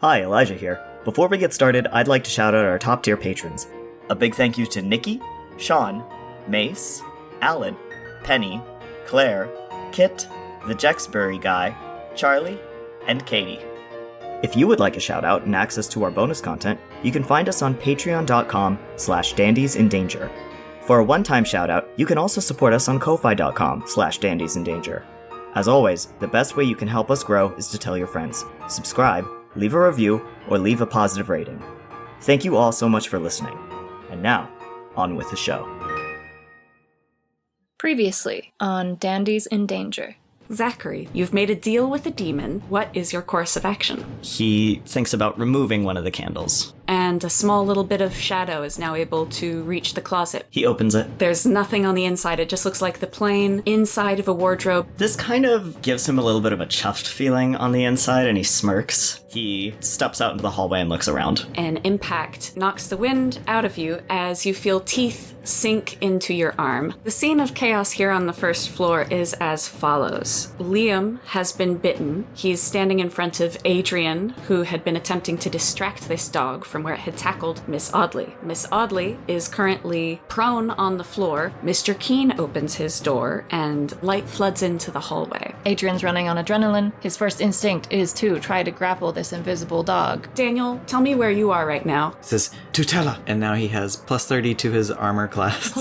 Hi, Elijah here. Before we get started, I'd like to shout out our top tier patrons. A big thank you to Nikki, Sean, Mace, Alan, Penny, Claire, Kit, the Jexbury guy, Charlie, and Katie. If you would like a shout out and access to our bonus content, you can find us on patreon.com/dandiesindanger. For a one-time shout out, you can also support us on ko-fi.com/dandiesindanger. As always, the best way you can help us grow is to tell your friends, subscribe, leave a review, or leave a positive rating. Thank you all so much for listening. And now, on with the show. Previously on Dandies in Danger. Zachary, you've made a deal with a demon. What is your course of action? He thinks about removing one of the candles. And a small little bit of shadow is now able to reach the closet. He opens it. There's nothing on the inside. It just looks like the plain inside of a wardrobe. This kind of gives him a little bit of a chuffed feeling on the inside, and he smirks. He steps out into the hallway and looks around. An impact knocks the wind out of you as you feel teeth sink into your arm. The scene of chaos here on the first floor is as follows. Liam has been bitten. He's standing in front of Adrian, who had been attempting to distract this dog from where it had tackled Miss Audley. Miss Audley is currently prone on the floor. Mr. Keene opens his door and light floods into the hallway. Adrian's running on adrenaline. His first instinct is to try to grapple this invisible dog. Daniel, tell me where you are right now. It says, Tutela! And now he has plus 30 to his armor class.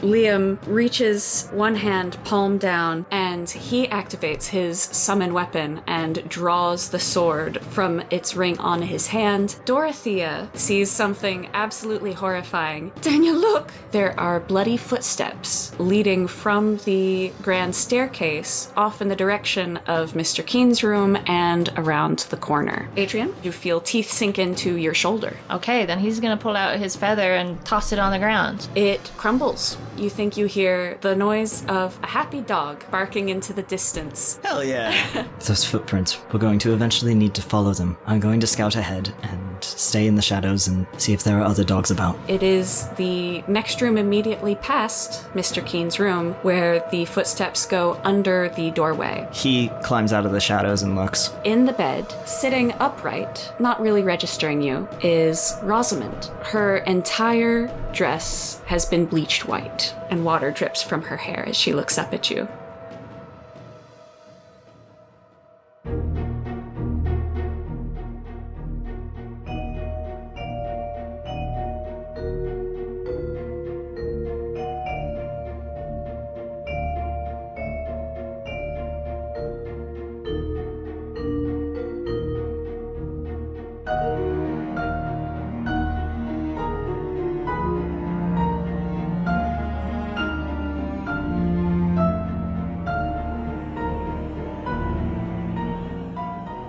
Liam reaches one hand, palm down, and he activates his summon weapon and draws the sword from its ring on his hand. Dorothea sees something absolutely horrifying. Daniel, look! There are bloody footsteps leading from the grand staircase off in the direction of Mr. Keene's room and around the corner. Adrian, you feel teeth sink into your shoulder. Okay, then he's gonna pull out his feather and toss it on the ground. It crumbles. You think you hear the noise of a happy dog barking into the distance. Hell yeah! Those footprints, we're going to eventually need to follow them. I'm going to scout ahead and stay in the shadows and see if there are other dogs about. It is the next room immediately past Mr. Keene's room where the footsteps go under the doorway. He climbs out of the shadows and looks. In the bed, sitting upright, not really registering you, is Rosamond. Her entire dress has been bleached white, and water drips from her hair as she looks up at you.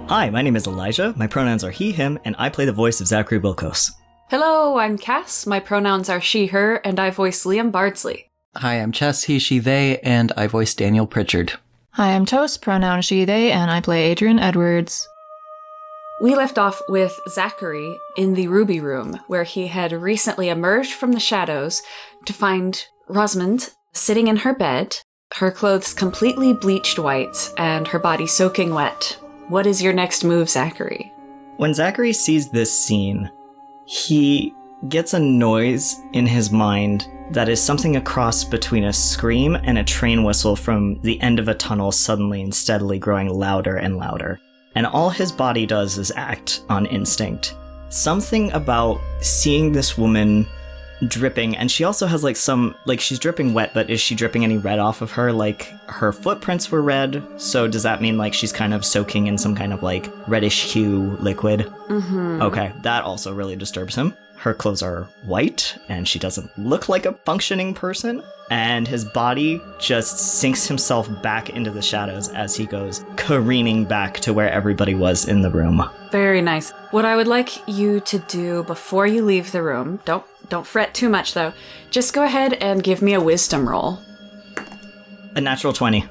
Hi, my name is Elijah, my pronouns are he, him, and I play the voice of Zachary Wilkos. Hello, I'm Cass. My pronouns are she, her, and I voice Liam Bardsley. Hi, I'm Chess, he, she, they, and I voice Daniel Pritchard. Hi, I'm Toast, pronoun she, they, and I play Adrian Edwards. We left off with Zachary in the Ruby Room, where he had recently emerged from the shadows to find Rosamond sitting in her bed, her clothes completely bleached white, and her body soaking wet. What is your next move, Zachary? When Zachary sees this scene, he gets a noise in his mind that is something a cross between a scream and a train whistle from the end of a tunnel suddenly and steadily growing louder and louder. And all his body does is act on instinct. Something about seeing this woman dripping, and she also has she's dripping wet, but is she dripping any red off of her? Like, her footprints were red, so does that mean she's kind of soaking in some kind of reddish hue liquid? Mm-hmm. Okay, that also really disturbs him. Her clothes are white, and she doesn't look like a functioning person, and his body just sinks himself back into the shadows as he goes careening back to where everybody was in the room. Very nice. What I would like you to do before you leave the room, don't fret too much though, just go ahead and give me a wisdom roll. A natural 20.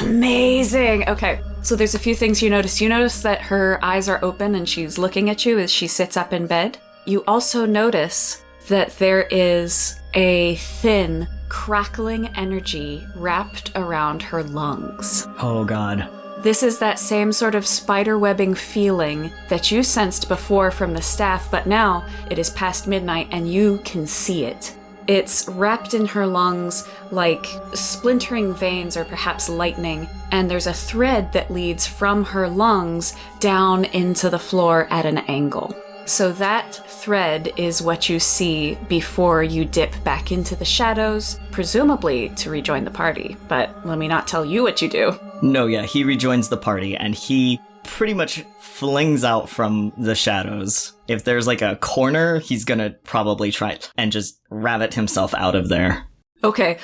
Amazing! Okay, so there's a few things you notice. You notice that her eyes are open and she's looking at you as she sits up in bed. You also notice that there is a thin, crackling energy wrapped around her lungs. Oh god. This is that same sort of spiderwebbing feeling that you sensed before from the staff, but now it is past midnight and you can see it. It's wrapped in her lungs like splintering veins or perhaps lightning, and there's a thread that leads from her lungs down into the floor at an angle. So that thread is what you see before you dip back into the shadows, presumably to rejoin the party. But let me not tell you what you do. No, yeah, he rejoins the party, and he pretty much flings out from the shadows. If there's like a corner, he's gonna probably try and just rabbit himself out of there. Okay,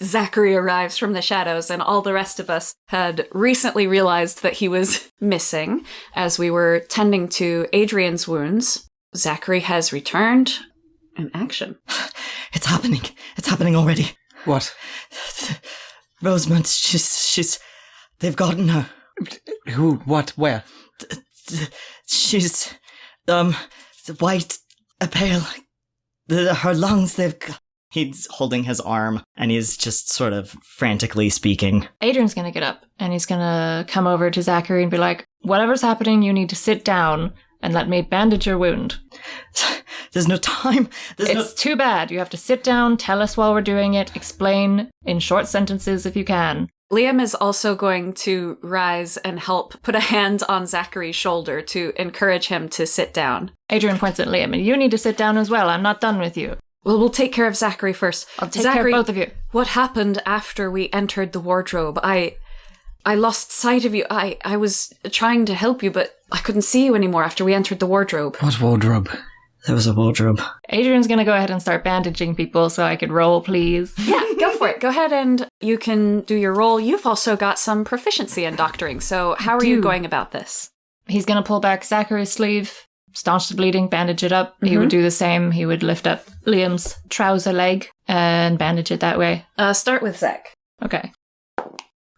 Zachary arrives from the shadows, and all the rest of us had recently realized that he was missing as we were tending to Adrian's wounds. Zachary has returned in action. It's happening. It's happening already. What? Rosamund, they've gotten her. Who? What? Where? She's, white, pale. Her lungs, He's holding his arm, and he's just sort of frantically speaking. Adrian's gonna get up, and he's gonna come over to Zachary and be like, whatever's happening, you need to sit down and let me bandage your wound. There's no time. It's too bad. You have to sit down, tell us while we're doing it, explain in short sentences if you can. Liam is also going to rise and help put a hand on Zachary's shoulder to encourage him to sit down. Adrian points at Liam, and you need to sit down as well. I'm not done with you. Well, we'll take care of Zachary first. I'll take Zachary, care of both of you. What happened after we entered the wardrobe? I lost sight of you. I was trying to help you, but I couldn't see you anymore after we entered the wardrobe. What wardrobe? There was a wardrobe. Adrian's going to go ahead and start bandaging people so I could roll, please. Yeah, go for it. Go ahead and you can do your roll. You've also got some proficiency in doctoring, so how are you going about this? He's going to pull back Zachary's sleeve, staunch the bleeding, bandage it up. He would do the same. He would lift up Liam's trouser leg and bandage it that way. Start with Zach. Okay.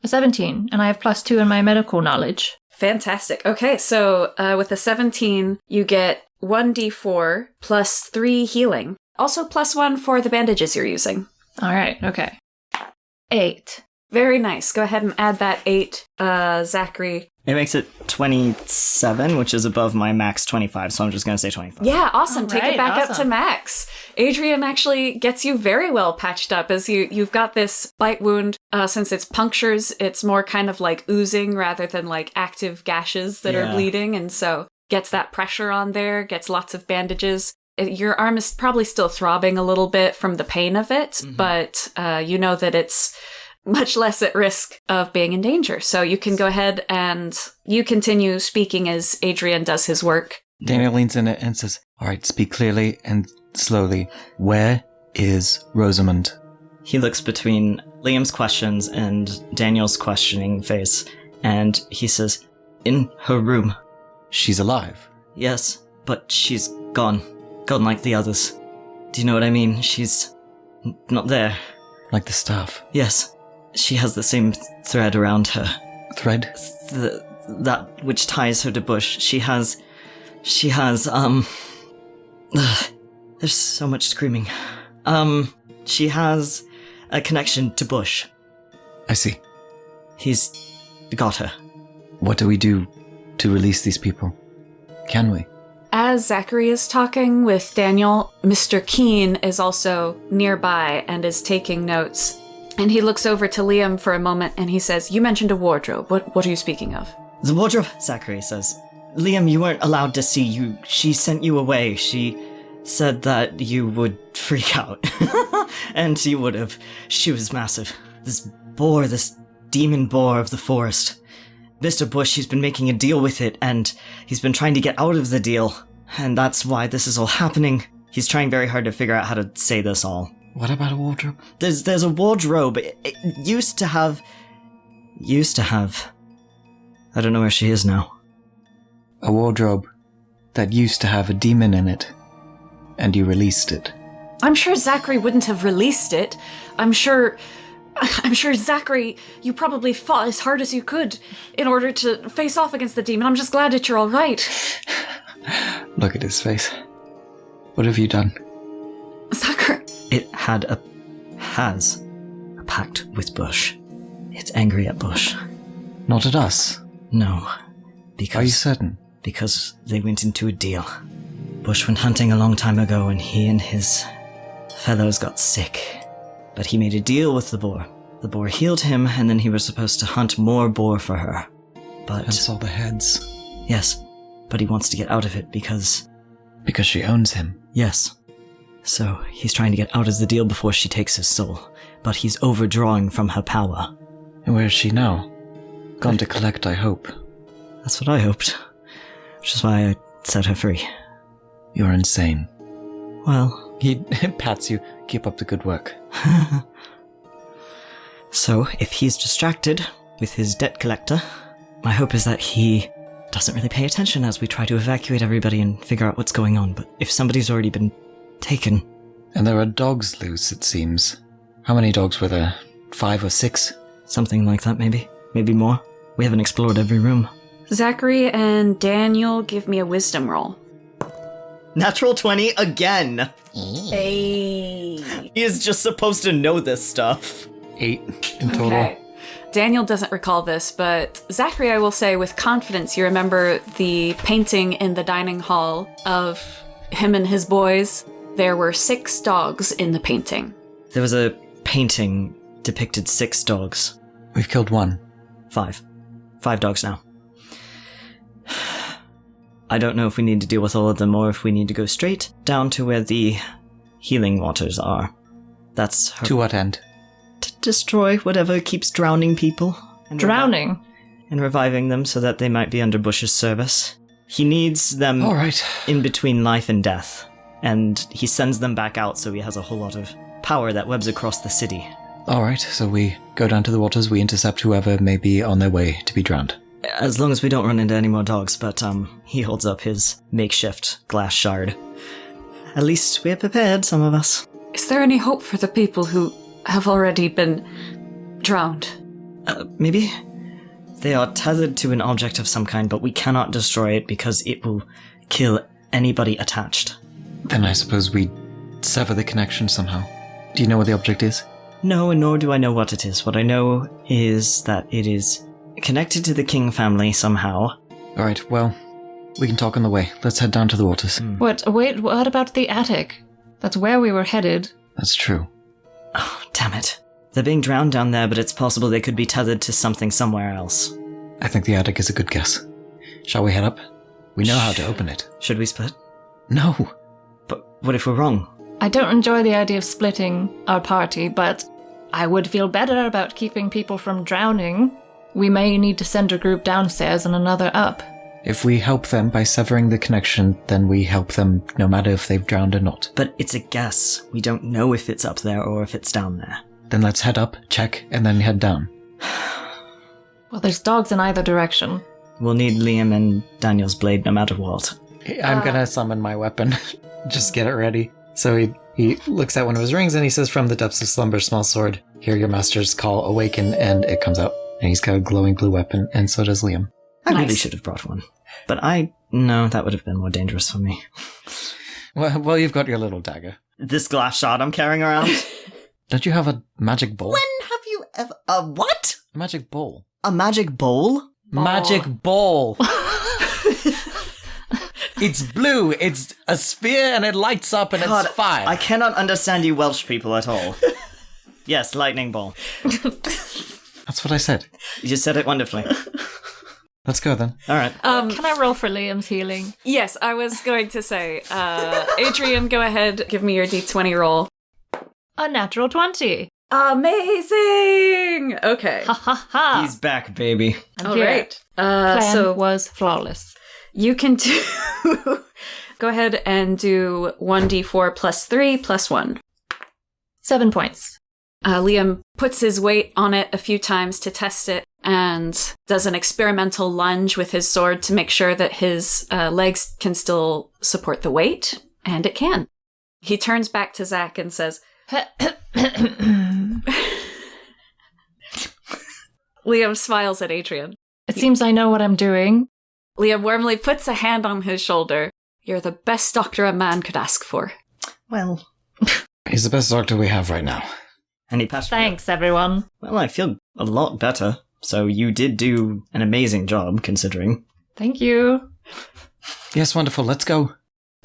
A 17, and I have +2 in my medical knowledge. Fantastic. Okay, so with a 17, you get 1d4 plus 3 healing. Also +1 for the bandages you're using. All right, okay. 8. Very nice. Go ahead and add that 8, Zachary. It makes it 27, which is above my max 25, so I'm just going to say 25. Yeah, awesome. Take it back up to awesome. max. Adrian actually gets you very well patched up as you've got this bite wound. Since it's punctures, it's more kind of like oozing rather than like active gashes that are bleeding, and so gets that pressure on there, gets lots of bandages. Your arm is probably still throbbing a little bit from the pain of it, but you know that it's much less at risk of being in danger. So you can go ahead and you continue speaking as Adrian does his work. Daniel leans in and says, all right, speak clearly and slowly. Where is Rosamund? He looks between Liam's questions and Daniel's questioning face, and he says, in her room. She's alive. Yes, but she's gone. Gone like the others. Do you know what I mean? She's not there. Like the staff. Yes. She has the same thread around her. Thread? That which ties her to Bush. She has, there's so much screaming. She has a connection to Bush. I see. He's got her. What do we do to release these people? Can we? As Zachary is talking with Daniel, Mr. Keene is also nearby and is taking notes. And he looks over to Liam for a moment and he says, you mentioned a wardrobe. What are you speaking of? The wardrobe, Zachary says. Liam, you weren't allowed to see you. She sent you away. She said that you would freak out. And you would have. She was massive. This demon boar of the forest. Mr. Bush, he's been making a deal with it, and he's been trying to get out of the deal. And that's why this is all happening. He's trying very hard to figure out how to say this all. What about a wardrobe? There's a wardrobe. It used to have. I don't know where she is now. A wardrobe that used to have a demon in it, and you released it. I'm sure Zachary wouldn't have released it. I'm sure, Zachary, you probably fought as hard as you could in order to face off against the demon. I'm just glad that you're all right. Look at his face. What have you done? Zachary. It has a pact with Bush. It's angry at Bush. Not at us. No. Because... Are you certain? Because they went into a deal. Bush went hunting a long time ago, and he and his fellows got sick. But he made a deal with the boar. The boar healed him, and then he was supposed to hunt more boar for her. But... And saw the heads. Yes. But he wants to get out of it because... Because she owns him. Yes. So, he's trying to get out of the deal before she takes his soul. But he's overdrawing from her power. And where is she now? Gone to collect, I hope. That's what I hoped. Which is why I set her free. You're insane. Well... He pats you. Keep up the good work. So, if he's distracted with his debt collector, my hope is that he doesn't really pay attention as we try to evacuate everybody and figure out what's going on. But if somebody's already been taken... And there are dogs loose, it seems. How many dogs were there? 5 or 6? Something like that, maybe. Maybe more. We haven't explored every room. Zachary and Daniel, give me a wisdom roll. Natural 20 again! Hey. He is just supposed to know this stuff. 8 in total. Okay. Daniel doesn't recall this, but Zachary, I will say with confidence, you remember the painting in the dining hall of him and his boys. There were 6 dogs in the painting. There was a painting depicted 6 dogs. We've killed 1. 5. 5 dogs now. I don't know if we need to deal with all of them or if we need to go straight down to where the healing waters are. That's her... To what end? To destroy whatever keeps drowning people. And Drowning? and reviving them so that they might be under Bush's service. He needs them All right. in between life and death. And he sends them back out so he has a whole lot of power that webs across the city. All right, so we go down to the waters, we intercept whoever may be on their way to be drowned. As long as we don't run into any more dogs, but he holds up his makeshift glass shard. At least we're prepared, some of us. Is there any hope for the people who have already been drowned? Maybe? They are tethered to an object of some kind, but we cannot destroy it because it will kill anybody attached. Then I suppose we sever the connection somehow. Do you know what the object is? No, and nor do I know what it is. What I know is that it is connected to the King family somehow. All right, well, we can talk on the way. Let's head down to the waters. Wait, what about the attic? That's where we were headed. That's true. Oh, damn it. They're being drowned down there, but it's possible they could be tethered to something somewhere else. I think the attic is a good guess. Shall we head up? We know how to open it. Should we split? No. But what if we're wrong? I don't enjoy the idea of splitting our party, but I would feel better about keeping people from drowning. We may need to send a group downstairs and another up. If we help them by severing the connection, then we help them no matter if they've drowned or not. But it's a guess. We don't know if it's up there or if it's down there. Then let's head up, check, and then head down. Well, there's dogs in either direction. We'll need Liam and Daniel's blade no matter what. I'm gonna summon my weapon. Just get it ready. So he looks at one of his rings and he says, "From the depths of slumber, small sword, hear your master's call, awaken," and it comes out. And he's got a glowing blue weapon, and so does Liam. I really Nice. should have brought one. But no, that would have been more dangerous for me. Well, you've got your little dagger. This glass shard I'm carrying around? Don't you have a magic bowl? When have you ever... A what? A magic bowl. A magic bowl? Magic bowl! It's blue, it's a sphere, and it lights up, and God, it's fire. I cannot understand you Welsh people at all. Yes, lightning ball. That's what I said. You just said it wonderfully. Let's go then. All right. Can I roll for Liam's healing? Yes, I was going to say, Adrian, go ahead, give me your d20 roll. A natural 20. Amazing! Okay. Ha ha ha. He's back, baby. I'm All here. right. Plan So was flawless. you can do... go ahead and do 1d4 plus 3 plus 1. 7 points. Liam puts his weight on it a few times to test it and does an experimental lunge with his sword to make sure that his legs can still support the weight, and it can. He turns back to Zach and says, Liam smiles at Adrian. It seems I know what I'm doing. Liam warmly puts a hand on his shoulder. You're the best doctor a man could ask for. Well, He's the best doctor we have right now. and he passed. Thanks, everyone. Well, I feel a lot better. So you did do an amazing job, considering. Thank you. Yes, wonderful. Let's go.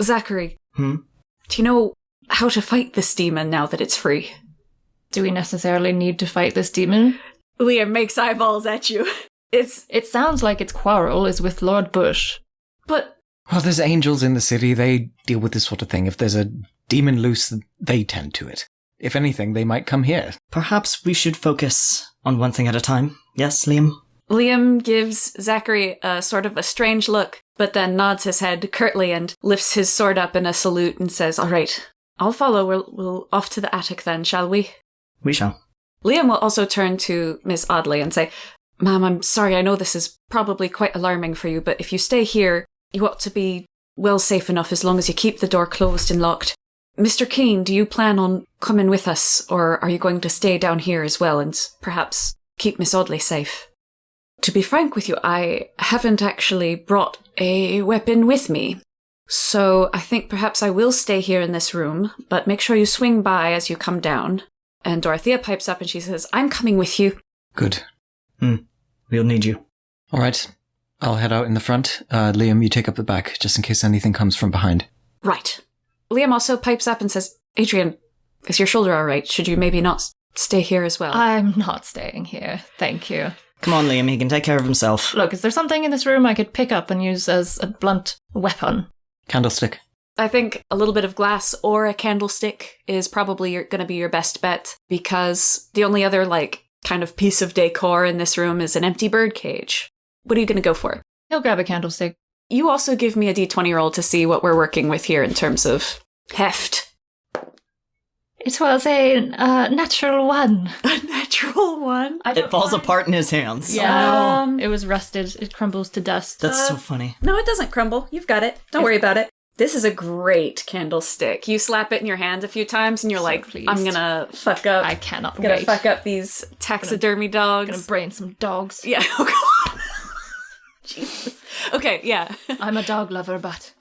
Zachary. Hmm? Do you know how to fight this demon now that it's free? Do we necessarily need to fight this demon? Liam makes eyeballs at you. It sounds like its quarrel is with Lord Bush. But Well, there's angels in the city. They deal with this sort of thing. If there's a demon loose, they tend to it. If anything, they might come here. Perhaps we should focus on one thing at a time. Yes, Liam? Liam gives Zachary a sort of a strange look, but then nods his head curtly and lifts his sword up in a salute and says, "All right, I'll follow. We'll off to the attic then, shall we?" We shall. Liam will also turn to Miss Audley and say, "Ma'am, I'm sorry, I know this is probably quite alarming for you, but if you stay here, you ought to be well safe enough as long as you keep the door closed and locked. Mr. Keane, do you plan on coming with us, or are you going to stay down here as well and perhaps keep Miss Audley safe? To be frank with you, I haven't actually brought a weapon with me, so I think perhaps I will stay here in this room, but make sure you swing by as you come down." And Dorothea pipes up and she says, "I'm coming with you." Good. We'll need you. All right. I'll head out in the front. Liam, you take up the back, just in case anything comes from behind. Right. Liam also pipes up and says, "Adrian, is your shoulder all right? Should you maybe not stay here as well?" I'm not staying here. Thank you. Come on, Liam, he can take care of himself. Look, is there something in this room I could pick up and use as a blunt weapon? Candlestick. I think a little bit of glass or a candlestick is probably going to be your best bet, because the only other, kind of piece of decor in this room is an empty bird cage. What are you going to go for? He'll grab a candlestick. You also give me a d20 roll to see what we're working with here in terms of heft. It was a natural one. A natural one? It falls apart in his hands. Yeah. It was rusted. It crumbles to dust. That's so funny. No, it doesn't crumble. You've got it. Don't worry about it. This is a great candlestick. You slap it in your hand a few times and you're So like, pleased. I'm gonna fuck up. I cannot I'm gonna wait. fuck up these taxidermy dogs. Gonna brain some dogs. Yeah. Oh, God. Jesus. Okay, yeah. I'm a dog lover, but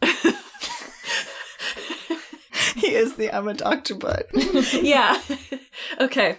He is the I'm a doctor, but... Yeah. Okay.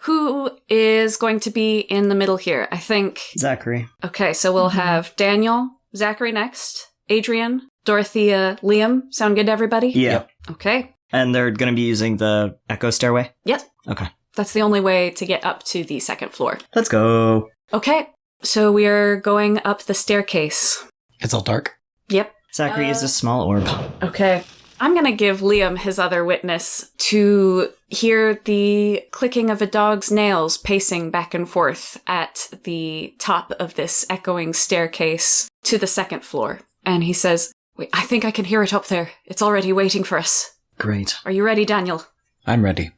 Who is going to be in the middle here? I think... Zachary. Okay, so we'll have Daniel, Zachary next, Adrian, Dorothea, Liam. Sound good to everybody? Yeah. Okay. And they're going to be using the echo stairway? Yep. Okay. That's the only way to get up to the second floor. Let's go. Okay. So we are going up the staircase. It's all dark. Yep. Zachary is a small orb. Okay. I'm going to give Liam his other witness to hear the clicking of a dog's nails pacing back and forth at the top of this echoing staircase to the second floor. And he says, "Wait, I think I can hear it up there. It's already waiting for us. Great. Are you ready, Daniel?" I'm ready.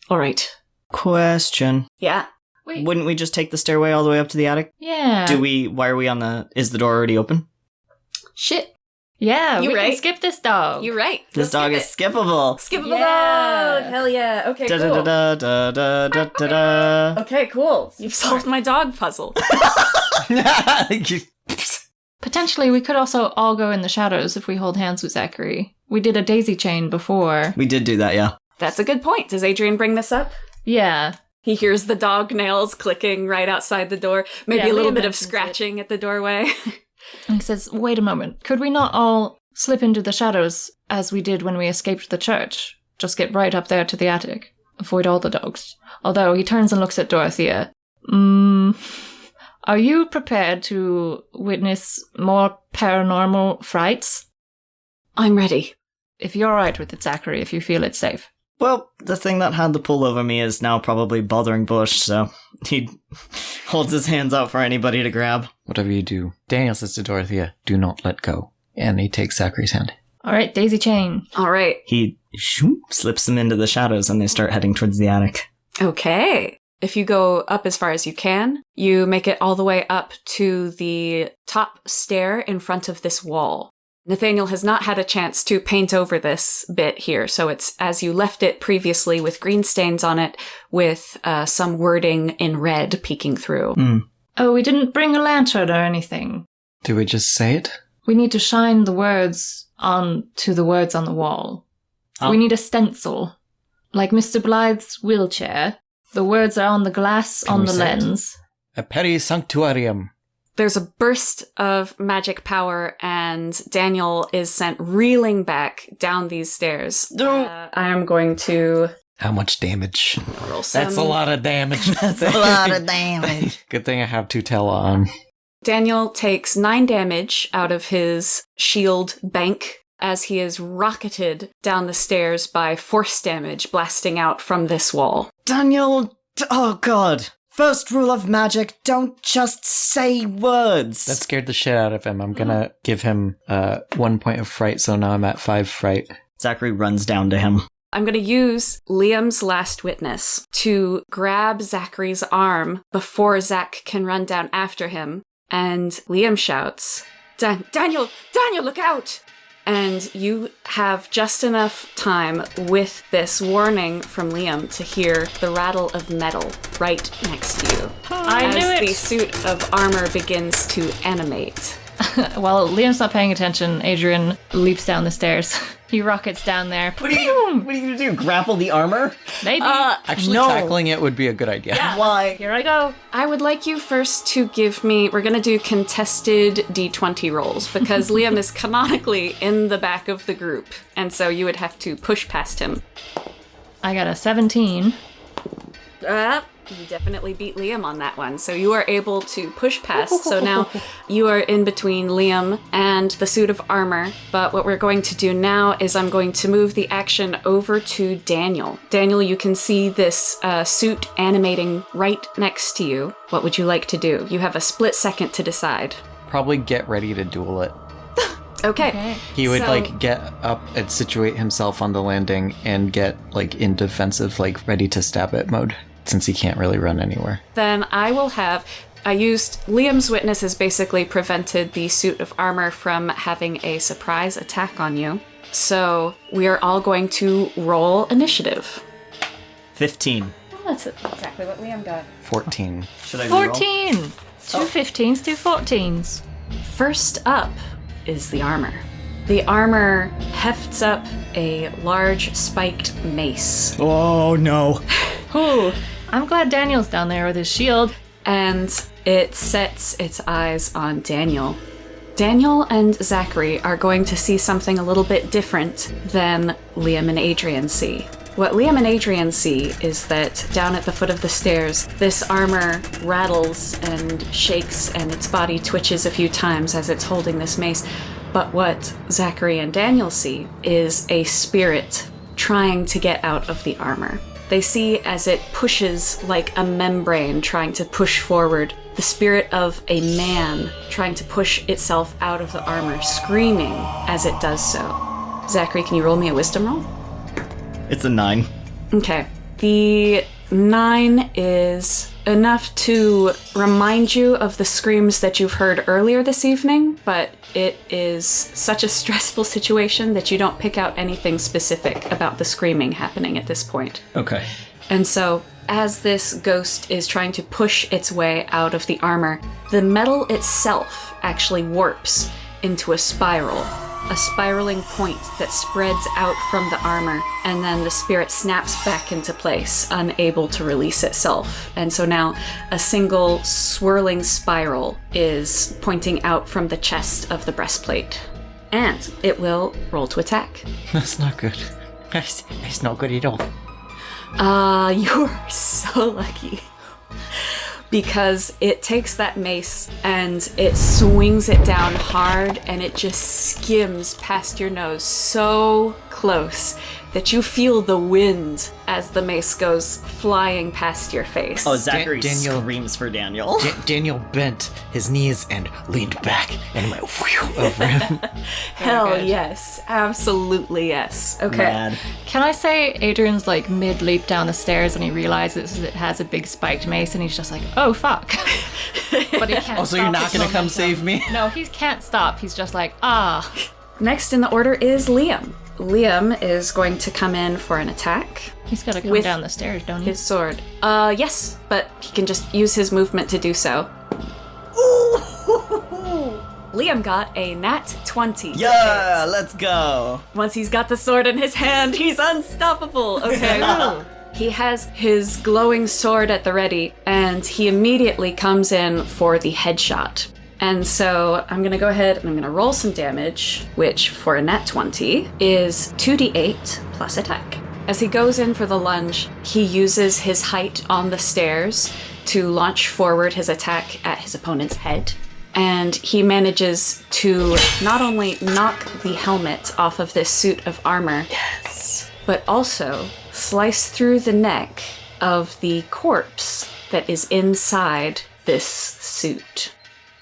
All right. Question. Yeah. wait. Wouldn't we just take the stairway all the way up to the attic? Yeah. Why are we on the... Is the door already open? Shit. Yeah, You we right? can skip this dog. You're right. This dog is skippable. Skippable Yeah. dog. Hell yeah. Okay, Da cool. da da da da da da. Okay, cool. You've solved my dog puzzle. Potentially, we could also all go in the shadows if we hold hands with Zachary. We did a daisy chain before. We did do that, yeah. That's a good point. Does Adrian bring this up? Yeah. He hears the dog nails clicking right outside the door. Maybe Yeah, a little Liam bit of mentions scratching at the doorway. And he says, wait a moment. Could we not all slip into the shadows as we did when we escaped the church? Just get right up there to the attic. Avoid all the dogs. Although he turns and looks at Dorothea. Are you prepared to witness more paranormal frights? I'm ready. If you're alright with it, Zachary, if you feel it's safe. Well, the thing that had the pull over me is now probably bothering Bush, so he holds his hands out for anybody to grab. Whatever you do, Daniel says to Dorothea, do not let go. And he takes Zachary's hand. Alright, daisy chain. All right. He slips them into the shadows and they start heading towards the attic. Okay. If you go up as far as you can, you make it all the way up to the top stair in front of this wall. Nathaniel has not had a chance to paint over this bit here, so it's as you left it previously with green stains on it with some wording in red peeking through. Oh, we didn't bring a lantern or anything. Do we just say it? We need to shine the words onto the words on the wall. Oh. We need a stencil. Like Mr. Blythe's wheelchair. The words are on the glass Can on we the say it? lens. A peri sanctuarium. There's a burst of magic power, and Daniel is sent reeling back down these stairs. I am going to How much damage? roll some. That's a lot of damage. That's a lot of damage. Good thing I have Tutela on. Daniel takes 9 damage out of his shield bank as he is rocketed down the stairs by force damage blasting out from this wall. Daniel, oh god. First rule of magic, don't just say words. That scared the shit out of him. I'm gonna give him 1 point of fright, so now I'm at 5 fright. Zachary runs down to him. I'm going to use Liam's last witness to grab Zachary's arm before Zach can run down after him. And Liam shouts, Daniel, look out! And you have just enough time with this warning from Liam to hear the rattle of metal right next to you. I knew as it! the suit of armor begins to animate. While Liam's not paying attention, Adrian leaps down the stairs. He rockets down there. What are you gonna do? Grapple the armor? Maybe. Actually, No. tackling it would be a good idea. Why? Here I go. I would like you first to give me, we're going to do contested D20 rolls because Liam is canonically in the back of the group. And so you would have to push past him. I got a 17. You definitely beat Liam on that one. So you are able to push past. So now you are in between Liam and the suit of armor. But what we're going to do now is I'm going to move the action over to Daniel. Daniel, you can see this suit animating right next to you. What would you like to do? You have a split second to decide. Probably get ready to duel it. Okay. He would So- get up and situate himself on the landing and get in defensive, ready to stab it mode, since he can't really run anywhere. Then I used Liam's witness has basically prevented the suit of armor from having a surprise attack on you. So we are all going to roll initiative. 15. That's exactly what Liam got. 14. Should I reroll? 14! Two 15s, two 14s. First up is the armor. The armor hefts up a large spiked mace. Oh no. Ooh, I'm glad Daniel's down there with his shield. And it sets its eyes on Daniel. Daniel and Zachary are going to see something a little bit different than Liam and Adrian see. What Liam and Adrian see is that down at the foot of the stairs, this armor rattles and shakes and its body twitches a few times as it's holding this mace. But what Zachary and Daniel see is a spirit trying to get out of the armor. They see as it pushes like a membrane trying to push forward, the spirit of a man trying to push itself out of the armor, screaming as it does so. Zachary, can you roll me a wisdom roll? It's a 9. Okay. The 9 is enough to remind you of the screams that you've heard earlier this evening, but it is such a stressful situation that you don't pick out anything specific about the screaming happening at this point. Okay. And so, as this ghost is trying to push its way out of the armor, the metal itself actually warps into a spiral. A spiraling point that spreads out from the armor, and then the spirit snaps back into place, unable to release itself. And so now a single swirling spiral is pointing out from the chest of the breastplate. And it will roll to attack. That's not good. It's not good at all. You're so lucky. Because it takes that mace and it swings it down hard and it just skims past your nose so close that you feel the wind as the mace goes flying past your face. Oh, Zachary Daniel- screams for Daniel. Daniel bent his knees and leaned back and went whew over him. Hell good. yes. Absolutely yes. Okay. Mad. Can I say Adrian's mid-leap down the stairs and he realizes it has a big spiked mace and he's just like, oh fuck. But he can't Oh, so you're stop not his gonna come momentum. save me? No, he can't stop. He's just like, ah. Next in the order is Liam. Liam is going to come in for an attack. He's gotta come With down the stairs, don't he? His sword. Yes, but he can just use his movement to do so. Liam got a nat 20. to Yeah, let's go. hit. Once he's got the sword in his hand, he's unstoppable. Okay. He has his glowing sword at the ready, and he immediately comes in for the headshot. And so I'm going to go ahead and I'm going to roll some damage, which for a nat 20 is 2d8 plus attack. As he goes in for the lunge, he uses his height on the stairs to launch forward his attack at his opponent's head. And he manages to not only knock the helmet off of this suit of armor, yes, but also slice through the neck of the corpse that is inside this suit.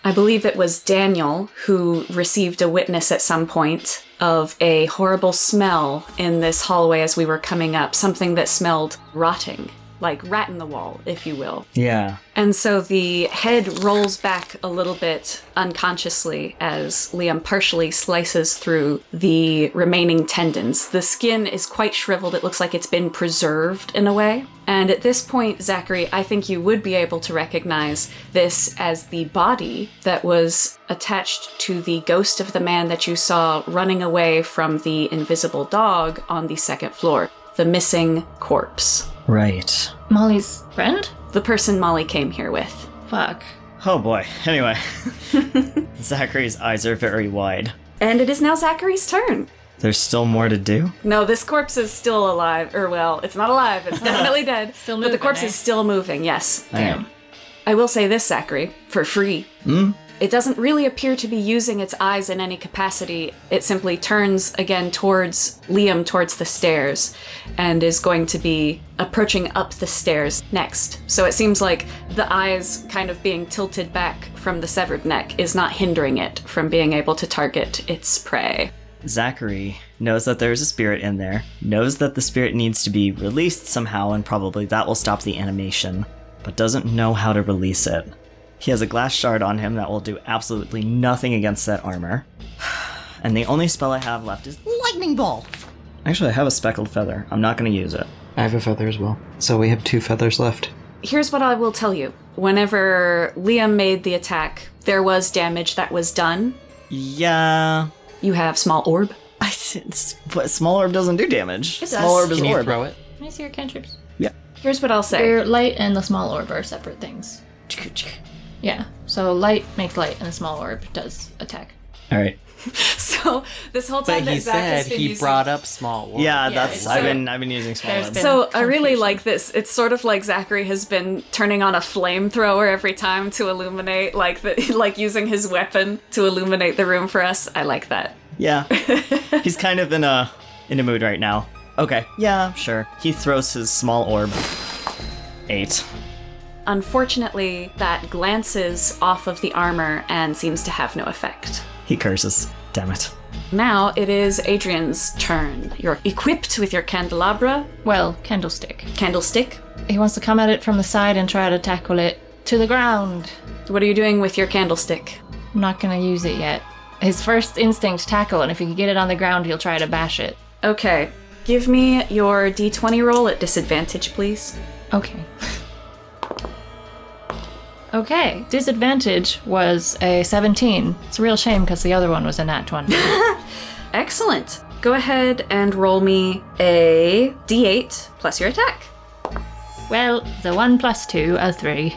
I believe it was Daniel who received a witness at some point of a horrible smell in this hallway as we were coming up, something that smelled rotting, like rat in the wall, if you will. Yeah. And so the head rolls back a little bit unconsciously as Liam partially slices through the remaining tendons. The skin is quite shriveled. It looks like it's been preserved in a way. And at this point, Zachary, I think you would be able to recognize this as the body that was attached to the ghost of the man that you saw running away from the invisible dog on the second floor. The missing corpse. Right. Molly's friend? The person Molly came here with. Fuck. Oh boy. Anyway. Zachary's eyes are very wide. And it is now Zachary's turn. There's still more to do? No, this corpse is still alive. Or, well, it's not alive. It's definitely dead. Still but the moving, corpse eh? is still moving, yes. Damn. I will say this, Zachary, for free. It doesn't really appear to be using its eyes in any capacity. It simply turns again towards Liam, towards the stairs, and is going to be approaching up the stairs next. So it seems like the eyes kind of being tilted back from the severed neck is not hindering it from being able to target its prey. Zachary knows that there's a spirit in there, knows that the spirit needs to be released somehow, and probably that will stop the animation, but doesn't know how to release it. He has a glass shard on him that will do absolutely nothing against that armor. And the only spell I have left is Lightning Ball. Actually, I have a speckled feather. I'm not going to use it. I have a feather as well. So we have 2 feathers left. Here's what I will tell you. Whenever Liam made the attack, there was damage that was done. Yeah. You have small orb. But small orb doesn't do damage. It does. Small orb is Can you orb. throw it? Can I see your cantrips? Yeah. Here's what I'll say. Your light and the small orb are separate things. Yeah, so light makes light and the small orb does attack. All right. So this whole time But he that Zach has said been he using... brought up small orb. Yeah, Yeah, that's so- I've been using small There's orb. been- So I really confusion. like this. It's sort of like Zachary has been turning on a flamethrower every time to illuminate, like using his weapon to illuminate the room for us. I like that. Yeah. He's kind of in a mood right now. Okay. Yeah, sure. He throws his small orb. 8. Unfortunately, that glances off of the armor and seems to have no effect. He curses. Damn it. Now it is Adrian's turn. You're equipped with your candelabra, Well, candlestick. candlestick. He wants to come at it from the side and try to tackle it to the ground. What are you doing with your candlestick? I'm not gonna use it yet. His first instinct, tackle, and if he can get it on the ground, he'll try to bash it. Okay. Give me your d20 roll at disadvantage, please. Okay. Okay, disadvantage was a 17. It's a real shame because the other one was a nat 20. Excellent. Go ahead and roll me a d8 plus your attack. Well, the 1 plus 2, a 3.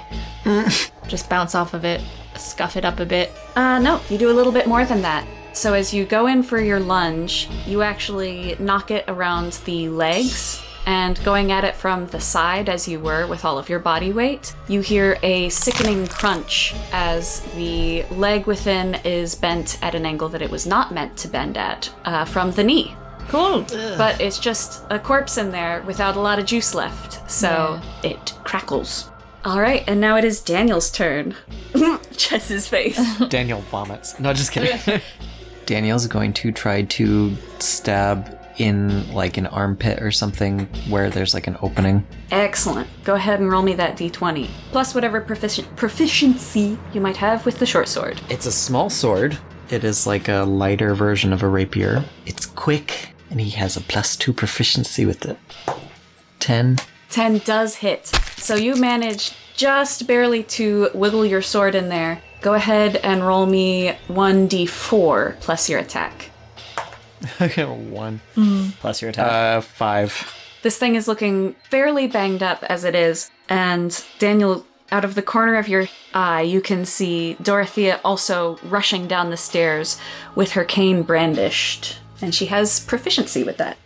Just bounce off of it, scuff it up a bit. No, you do a little bit more than that. So as you go in for your lunge, you actually knock it around the legs, and going at it from the side as you were with all of your body weight, you hear a sickening crunch as the leg within is bent at an angle that it was not meant to bend at, from the knee. Cool. But it's just a corpse in there without a lot of juice left, so it crackles. All right, and now it is Daniel's turn. Chess's face. Daniel vomits. No, just kidding. Daniel's going to try to stab in like an armpit or something where there's like an opening. Excellent. Go ahead and roll me that d20. Plus whatever proficiency you might have with the short sword. It's a small sword. It is like a lighter version of a rapier. It's quick, and he has a +2 proficiency with it. 10. 10 does hit. So you manage just barely to wiggle your sword in there. Go ahead and roll me 1d4 plus your attack. I got a 1. Plus your attack. 5. This thing is looking fairly banged up as it is, and Daniel, out of the corner of your eye, you can see Dorothea also rushing down the stairs with her cane brandished, and she has proficiency with that.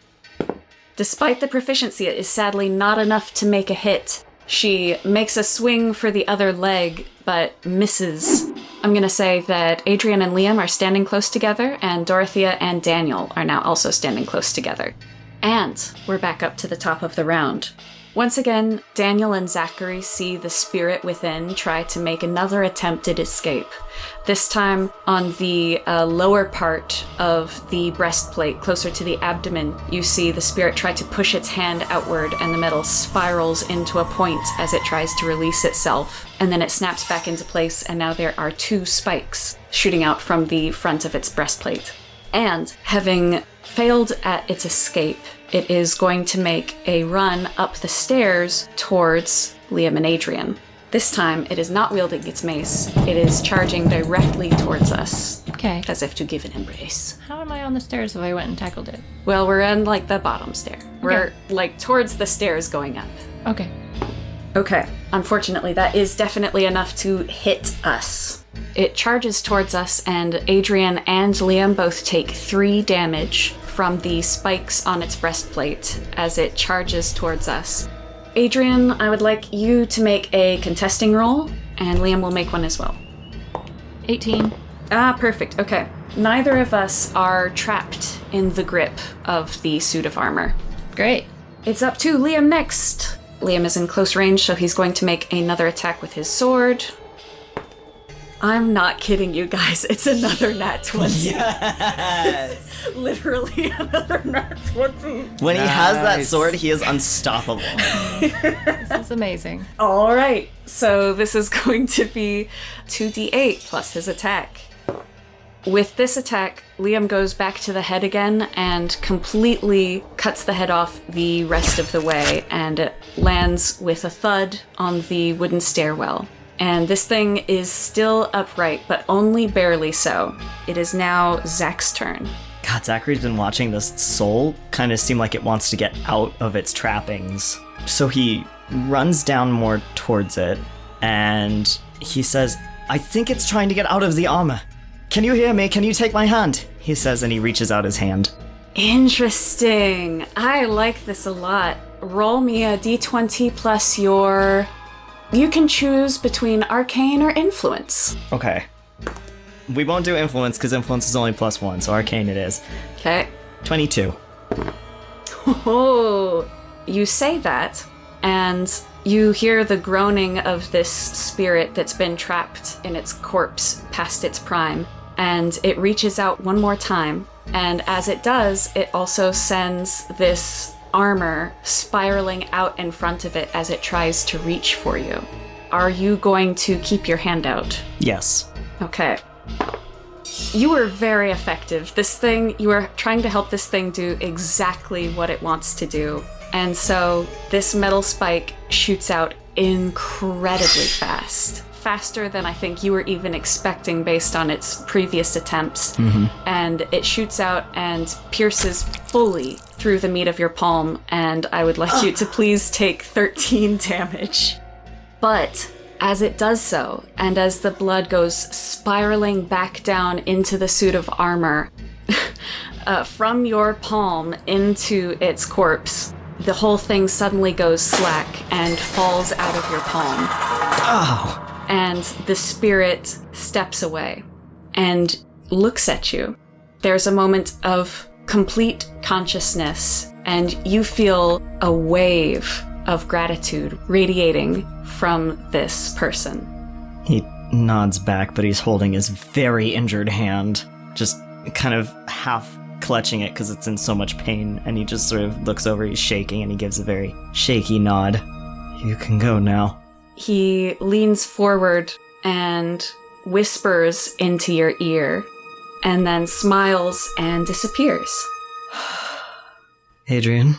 Despite the proficiency, it is sadly not enough to make a hit. She makes a swing for the other leg, but misses. I'm going to say that Adrian and Liam are standing close together, and Dorothea and Daniel are now also standing close together. And we're back up to the top of the round. Once again, Daniel and Zachary see the spirit within try to make another attempt at escape. This time on the lower part of the breastplate, closer to the abdomen, you see the spirit try to push its hand outward and the metal spirals into a point as it tries to release itself. And then it snaps back into place, and now there are 2 spikes shooting out from the front of its breastplate. And having failed at its escape, it is going to make a run up the stairs towards Liam and Adrian. This time, it is not wielding its mace. It is charging directly towards us. Okay. As if to give an embrace. How am I on the stairs if I went and tackled it? Well, we're on, the bottom stair. We're, towards the stairs going up. Okay. Okay. Unfortunately, that is definitely enough to hit us. It charges towards us, and Adrian and Liam both take 3 damage from the spikes on its breastplate as it charges towards us. Adrian, I would like you to make a contesting roll, and Liam will make one as well. 18. Ah, perfect. Okay. Neither of us are trapped in the grip of the suit of armor. Great. It's up to Liam next. Liam is in close range, so he's going to make another attack with his sword. I'm not kidding you guys. It's another nat 20. Yes! Literally another nat 20. When he has that sword, he is unstoppable. This is amazing. All right. So this is going to be 2d8 plus his attack. With this attack, Liam goes back to the head again and completely cuts the head off the rest of the way, and it lands with a thud on the wooden stairwell. And this thing is still upright, but only barely so. It is now Zach's turn. God, Zachary's been watching this soul kind of seem like it wants to get out of its trappings. So he runs down more towards it, and he says, I think it's trying to get out of the armor. Can you hear me? Can you take my hand? He says, and he reaches out his hand. Interesting. I like this a lot. Roll me a d20 plus your... You can choose between arcane or influence. Okay. We won't do influence because influence is only +1, so arcane it is. Okay. 22. Oh, you say that, and you hear the groaning of this spirit that's been trapped in its corpse past its prime, and it reaches out one more time, and as it does, it also sends this armor spiraling out in front of it as it tries to reach for you. Are you going to keep your hand out? Yes. Okay. You were very effective. You were trying to help this thing do exactly what it wants to do. And so this metal spike shoots out incredibly fast. Faster than I think you were even expecting based on its previous attempts. Mm-hmm. And it shoots out and pierces fully through the meat of your palm, and I would like you to please take 13 damage. But as it does so, and as the blood goes spiraling back down into the suit of armor, from your palm into its corpse, the whole thing suddenly goes slack and falls out of your palm. Oh! And the spirit steps away and looks at you. There's a moment of complete consciousness, and you feel a wave of gratitude radiating from this person. He nods back, but he's holding his very injured hand, just kind of half clutching it because it's in so much pain, and he just sort of looks over, he's shaking, and he gives a very shaky nod. You can go now. He leans forward and whispers into your ear, and then smiles and disappears. Adrian,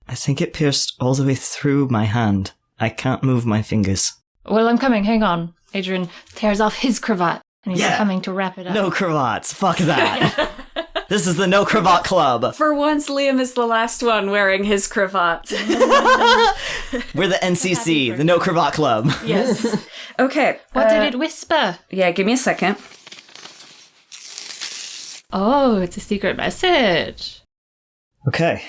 I think it pierced all the way through my hand. I can't move my fingers. Well, I'm coming. Hang on. Adrian tears off his cravat, and he's coming to wrap it up. No cravats. Fuck that. This is the No Cravat Club. For once, Liam is the last one wearing his cravat. We're the NCC, the No Cravat Club. Yes. Okay. What did it whisper? Yeah, give me a second. Oh, it's a secret message. Okay.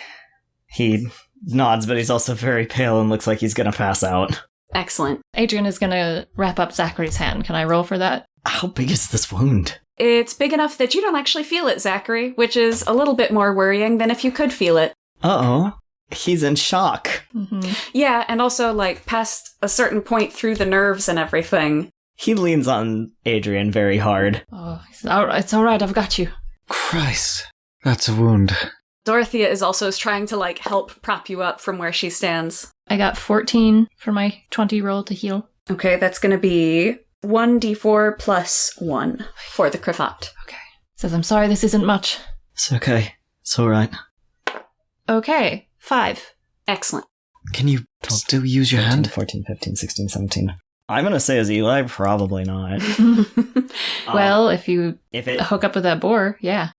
He nods, but he's also very pale and looks like he's gonna pass out. Excellent. Adrian is going to wrap up Zachary's hand. Can I roll for that? How big is this wound? It's big enough that you don't actually feel it, Zachary, which is a little bit more worrying than if you could feel it. Uh-oh. He's in shock. Mm-hmm. Yeah, and also, like, past a certain point through the nerves and everything. He leans on Adrian very hard. Oh, it's all right. I've got you. Christ, that's a wound. Dorothea is also trying to, like, help prop you up from where she stands. I got 14 for my 20 roll to heal. Okay, that's going to be 1d4 plus 1 for the cravat. Okay. Says, I'm sorry, this isn't much. It's okay. It's alright. Okay, 5. Excellent. Can you still use your 13, hand? 14, 15, 16, 17. I'm gonna say as Eli, probably not. Well, if you If it... hook up with that boar, yeah.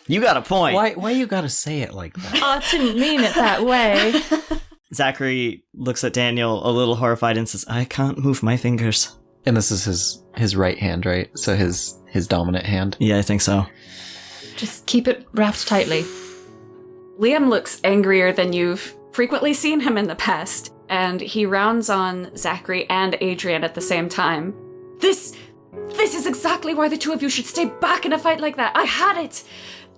You got a point. Why you gotta say it like that? Oh, I didn't mean it that way. Zachary looks at Daniel a little horrified and says, I can't move my fingers. And this is his right hand, right? So his dominant hand. Yeah, I think so. Just keep it wrapped tightly. Liam looks angrier than you've frequently seen him in the past, and he rounds on Zachary and Adrian at the same time. This is exactly why the two of you should stay back in a fight like that. I had it.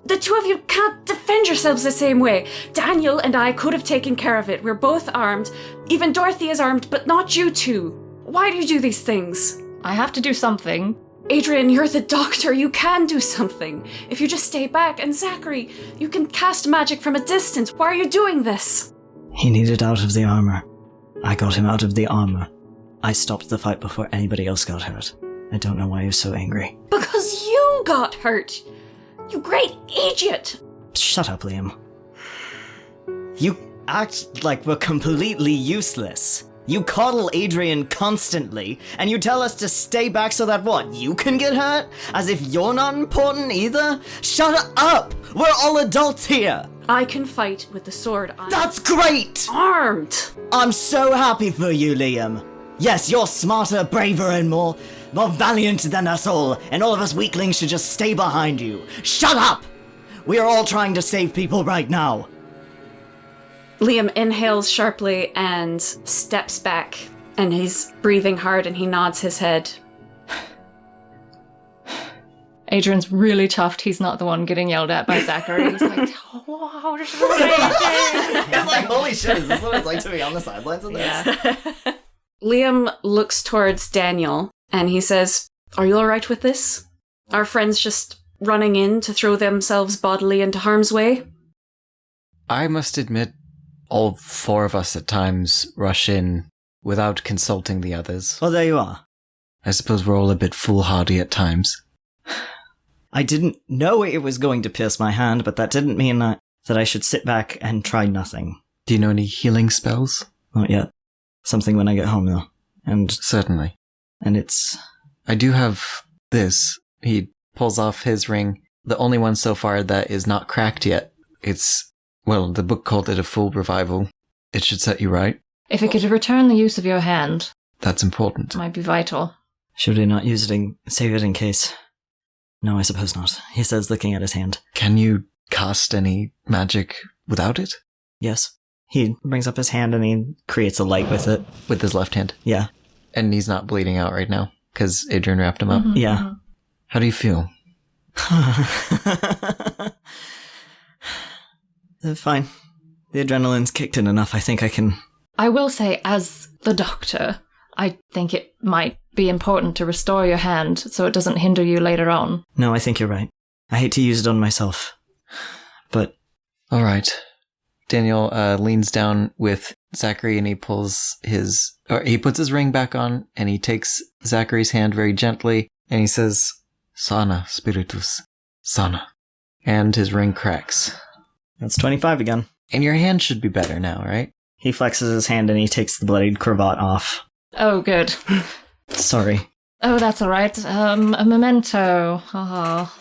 The two of you can't defend yourselves the same way. Daniel and I could have taken care of it. We're both armed. Even Dorothy is armed, but not you two. Why do you do these things? I have to do something. Adrian, you're the doctor. You can do something. If you just stay back. And Zachary, you can cast magic from a distance. Why are you doing this? He needed out of the armor. I got him out of the armor. I stopped the fight before anybody else got hurt. I don't know why you're so angry. Because you got hurt. You great idiot. Shut up, Liam. You act like we're completely useless. You coddle Adrian constantly, and you tell us to stay back so that what, you can get hurt? As if you're not important either? Shut up! We're all adults here! I can fight with the sword. I'm That's great! armed. I'm so happy for you, Liam. Yes, you're smarter, braver, and more valiant than us all, and all of us weaklings should just stay behind you. Shut up! We are all trying to save people right now. Liam inhales sharply and steps back, and he's breathing hard and he nods his head. Adrian's really chuffed he's not the one getting yelled at by Zachary. He's like, wow, this is amazing. It's like, holy shit, is this what it's like to be on the sidelines of this? Yeah. Liam looks towards Daniel and he says, are you alright with this? Our friends just running in to throw themselves bodily into harm's way? I must admit, all four of us at times rush in without consulting the others. Well, there you are. I suppose we're all a bit foolhardy at times. I didn't know it was going to pierce my hand, but that didn't mean that I should sit back and try nothing. Do you know any healing spells? Not yet. Something when I get home, though. Certainly. And it's... I do have this. He pulls off his ring, the only one so far that is not cracked yet. It's, well, the book called it a full revival. It should set you right. If it could return the use of your hand, That's important. it might be vital. Should we not use it save it in case? No, I suppose not. He says, looking at his hand. Can you cast any magic without it? Yes. He brings up his hand and he creates a light with it. With his left hand? Yeah. And he's not bleeding out right now, because Adrian wrapped him up. Mhm, Yeah. mhm. How do you feel? Fine. The adrenaline's kicked in enough. I think I can... I will say, as the doctor, I think it might be important to restore your hand so it doesn't hinder you later on. No, I think you're right. I hate to use it on myself. But... All right. Daniel leans down with Zachary and he puts his ring back on and he takes Zachary's hand very gently and he says, Sana, Spiritus, Sana. And his ring cracks. That's 25 again. And your hand should be better now, right? He flexes his hand and he takes the bloodied cravat off. Oh, good. Sorry. Oh, that's all right. A memento. Oh.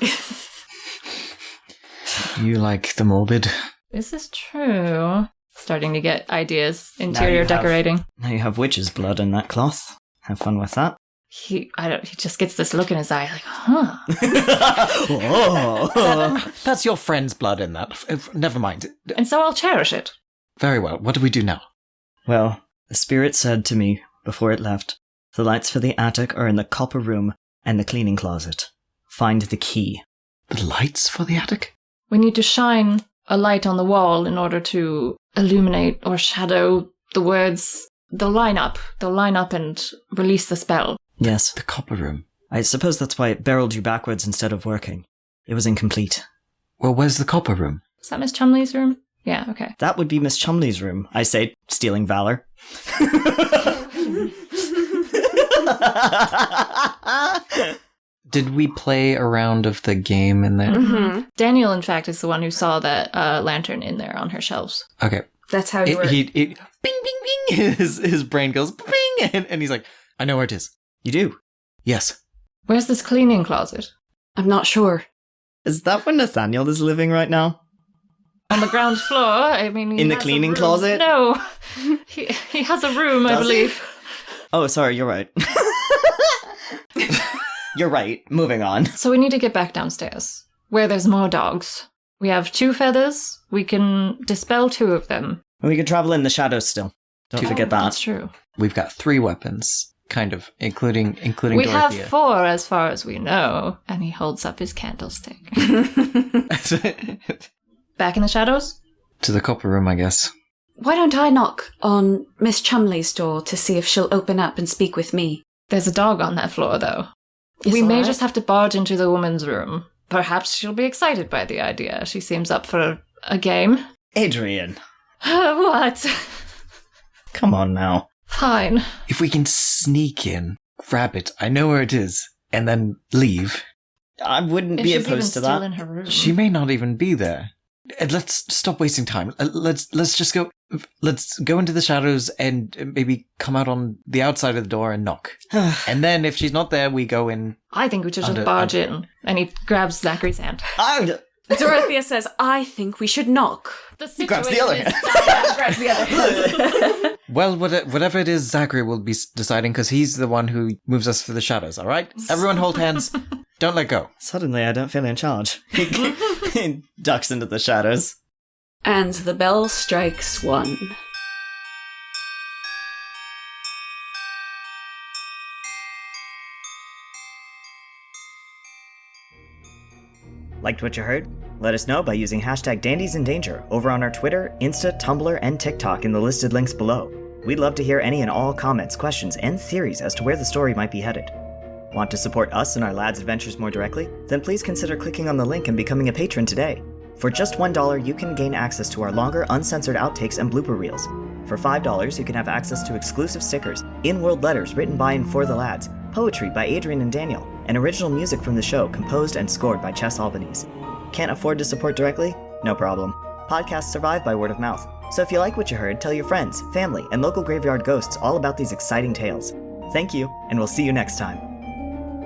You like the morbid? Is this true? Starting to get ideas. Interior decorating. Now you have witch's blood in that cloth. Have fun with that. He just gets this look in his eye, like, huh. Oh. That's your friend's blood in that. Never mind. And so I'll cherish it. Very well. What do we do now? Well, the spirit said to me before it left, the lights for the attic are in the copper room and the cleaning closet. Find the key. The lights for the attic? We need to shine a light on the wall in order to illuminate or shadow the words. They'll line up and release the spell. Yes. The copper room. I suppose that's why it barreled you backwards instead of working. It was incomplete. Well, where's the copper room? Is that Miss Chumley's room? Yeah, okay. That would be Miss Chumley's room, I say, stealing valor. Did we play a round of the game in there? Mm-hmm. Daniel, in fact, is the one who saw that lantern in there on her shelves. Okay. That's how you were. Bing, bing, bing. His brain goes bing, and he's like, I know where it is. You do? Yes. Where's this cleaning closet? I'm not sure. Is that where Nathaniel is living right now? On the ground floor? I mean, he In the has a cleaning room. closet? No. He has a room, I Does he? believe. Oh, sorry, you're right. You're right. Moving on. So we need to get back downstairs, where there's more dogs. We have 2 feathers. We can dispel 2 of them. And we can travel in the shadows still. Don't forget that. That's true. We've got 3 weapons, kind of, including We Dorothea. have 4 as far as we know. And he holds up his candlestick. Back in the shadows? To the copper room, I guess. Why don't I knock on Miss Chumley's door to see if she'll open up and speak with me? There's a dog on that floor, though. We may just have to barge into the woman's room. Perhaps she'll be excited by the idea. She seems up for a game. Adrian. What? Come on now. Fine. If we can sneak in, grab it, I know where it is, and then leave. I wouldn't If be she's even opposed to still that. in her room. She may not even be there. Let's stop wasting time. Let's just go. Let's go into the shadows and maybe come out on the outside of the door and knock. And then if she's not there, we go in. I think we should just barge in. And he grabs Zachary's hand. Dorothea says, I think we should knock. The grabs the other hand. Grabs the other hand. Well, whatever it is, Zachary will be deciding because he's the one who moves us through the shadows, all right? Everyone hold hands. Don't let go. Suddenly, I don't feel in charge. He ducks into the shadows. And the bell strikes 1. Liked what you heard? Let us know by using hashtag #DandiesInDanger over on our Twitter, Insta, Tumblr, and TikTok in the listed links below. We'd love to hear any and all comments, questions, and theories as to where the story might be headed. Want to support us and our lads' adventures more directly? Then please consider clicking on the link and becoming a patron today. For just $1, you can gain access to our longer, uncensored outtakes and blooper reels. For $5, you can have access to exclusive stickers, in-world letters written by and for the lads, poetry by Adrian and Daniel, and original music from the show composed and scored by Chess Albanese. Can't afford to support directly? No problem. Podcasts survive by word of mouth. So if you like what you heard, tell your friends, family, and local graveyard ghosts all about these exciting tales. Thank you, and we'll see you next time.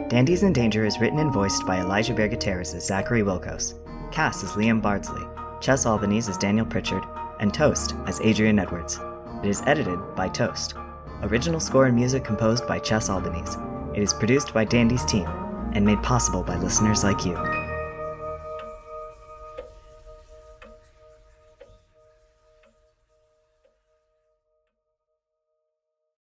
Dandies in Danger is written and voiced by Elijah Bergateris as Zachary Wilkos. Cast as Liam Bardsley. Chess Albanese as Daniel Pritchard. And Toast as Adrian Edwards. It is edited by Toast. Original score and music composed by Chess Albanese. It is produced by Dandies team, and made possible by listeners like you.